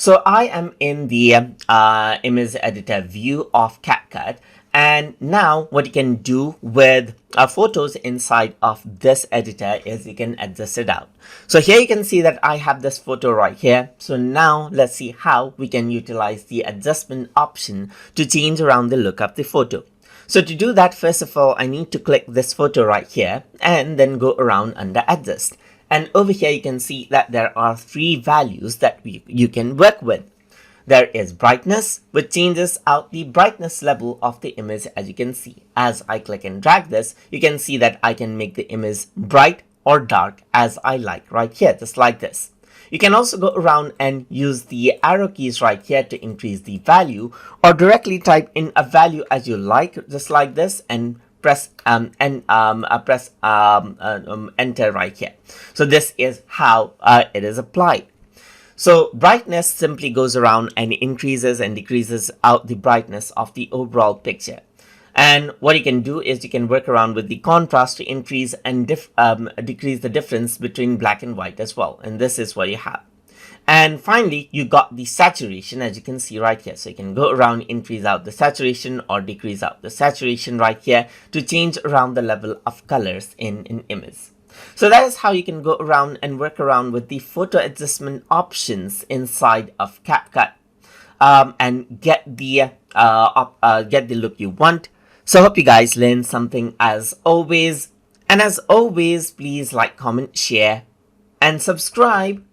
So I am in the image editor view of CapCut, and now what you can do with photos inside of this editor is you can adjust it out. So here you can see that I have this photo right here. So now let's see how we can utilize the adjustment option to change around the look of the photo. So to do that, first of all, I need to click this photo right here and then go around under adjust. And over here, you can see that there are three values that you can work with. There is brightness, which changes out the brightness level of the image, as you can see. As I click and drag this, you can see that I can make the image bright or dark as I like right here, just like this. You can also go around and use the arrow keys right here to increase the value, or directly type in a value as you like, just like this, and press enter right here. So this is how it is applied. So brightness simply goes around and increases and decreases out the brightness of the overall picture. And what you can do is you can work around with the contrast to increase and decrease the difference between black and white as well. And this is what you have. And finally, you got the saturation, as you can see right here. So you can go around, increase out the saturation or decrease out the saturation right here to change around the level of colors in an image. So that is how you can go around and work around with the photo adjustment options inside of CapCut and get the look you want. So I hope you guys learned something as always. And as always, please like, comment, share, and subscribe.